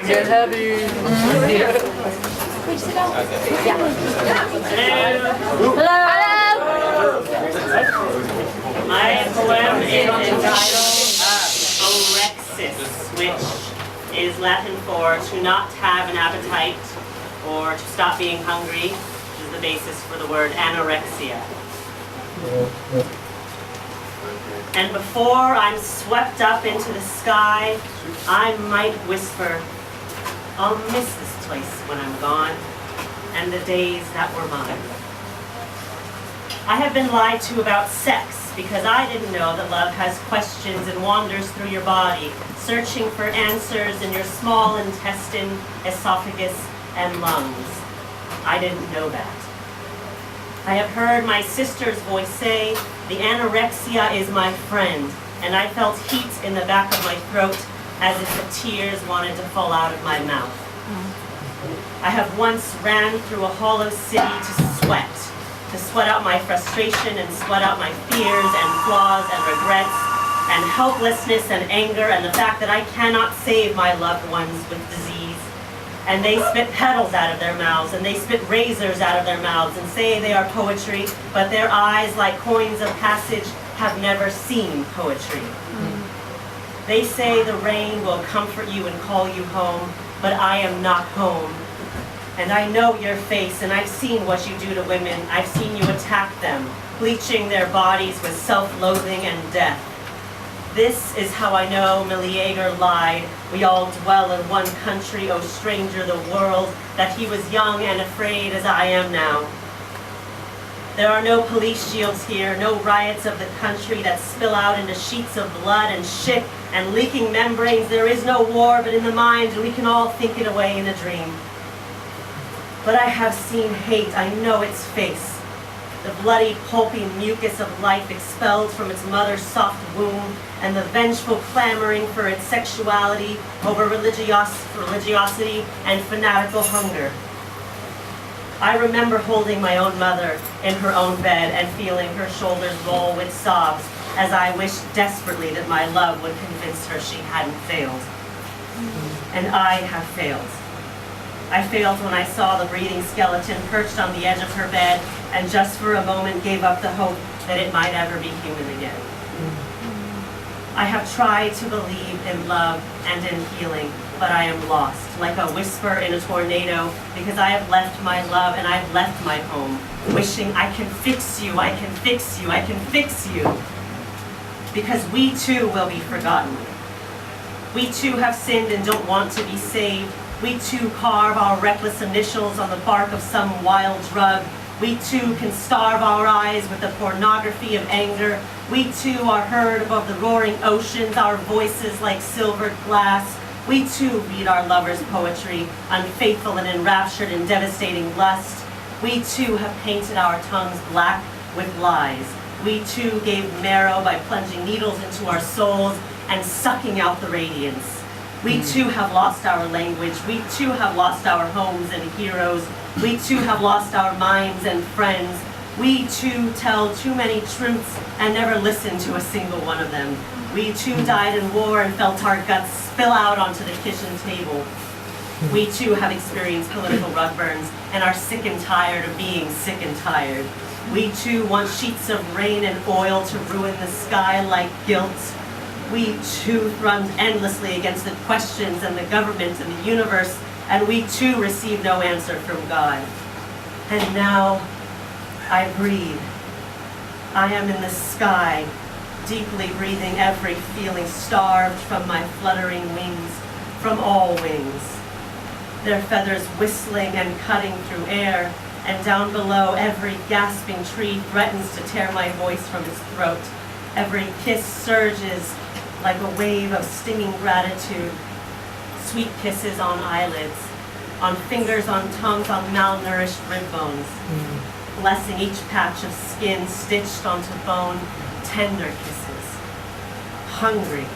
Get heavy. Hello. My poem is entitled Orexis, which is Latin for to not have an appetite or to stop being hungry, which is the basis for the word anorexia. And before I'm swept up into the sky, I might whisper, I'll miss this place when I'm gone, and the days that were mine. I have been lied to about sex because I didn't know that love has questions and wanders through your body, searching for answers in your small intestine, esophagus, and lungs. I didn't know that. I have heard my sister's voice say, the anorexia is my friend, and I felt heat in the back of my throat as if the tears wanted to fall out of my mouth. I have once ran through a hollow city to sweat out my frustration and sweat out my fears and flaws and regrets and helplessness and anger and the fact that I cannot save my loved ones with disease. And they spit petals out of their mouths, and they spit razors out of their mouths and say they are poetry, but their eyes, like coins of passage, have never seen poetry. They say the rain will comfort you and call you home, but I am not home. And I know your face, and I've seen what you do to women. I've seen you attack them, bleaching their bodies with self-loathing and death. This is how I know Millie Yeager lied. We all dwell in one country, O stranger, the world, that he was young and afraid as I am now. There are no police shields here, no riots of the country that spill out into sheets of blood and shit and leaking membranes. There is no war but in the mind, and we can all think it away in a dream. But I have seen hate, I know its face. The bloody, pulpy mucus of life expelled from its mother's soft womb, and the vengeful clamoring for its sexuality over religiosity and fanatical hunger. I remember holding my own mother in her own bed and feeling her shoulders roll with sobs as I wished desperately that my love would convince her she hadn't failed. And I have failed. I failed when I saw the breathing skeleton perched on the edge of her bed and just for a moment gave up the hope that it might ever be human again. I have tried to believe in love and in healing, but I am lost, like a whisper in a tornado, because I have left my love and I've left my home, wishing I can fix you, I can fix you, I can fix you. Because we too will be forgotten. We too have sinned and don't want to be saved. We too carve our reckless initials on the bark of some wild drug. We too can starve our eyes with the pornography of anger. We too are heard above the roaring oceans, our voices like silvered glass. We too read our lovers' poetry, unfaithful and enraptured in devastating lust. We too have painted our tongues black with lies. We too gave marrow by plunging needles into our souls and sucking out the radiance. We too have lost our language. We too have lost our homes and heroes. We too have lost our minds and friends. We too tell too many truths and never listen to a single one of them. We too died in war and felt our guts spill out onto the kitchen table. We too have experienced political rug burns and are sick and tired of being sick and tired. We too want sheets of rain and oil to ruin the sky like guilt. We too thrummed endlessly against the questions and the government and the universe, and we too receive no answer from God. And now I breathe. I am in the sky, deeply breathing every feeling starved from my fluttering wings, from all wings. Their feathers whistling and cutting through air, and down below every gasping tree threatens to tear my voice from its throat. Every kiss surges like a wave of stinging gratitude, sweet kisses on eyelids, on fingers, on tongues, on malnourished rib bones, blessing each patch of skin stitched onto bone, tender kisses, hungry,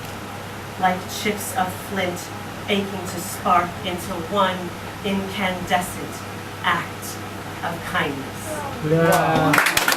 like chips of flint aching to spark into one incandescent act of kindness. Yeah.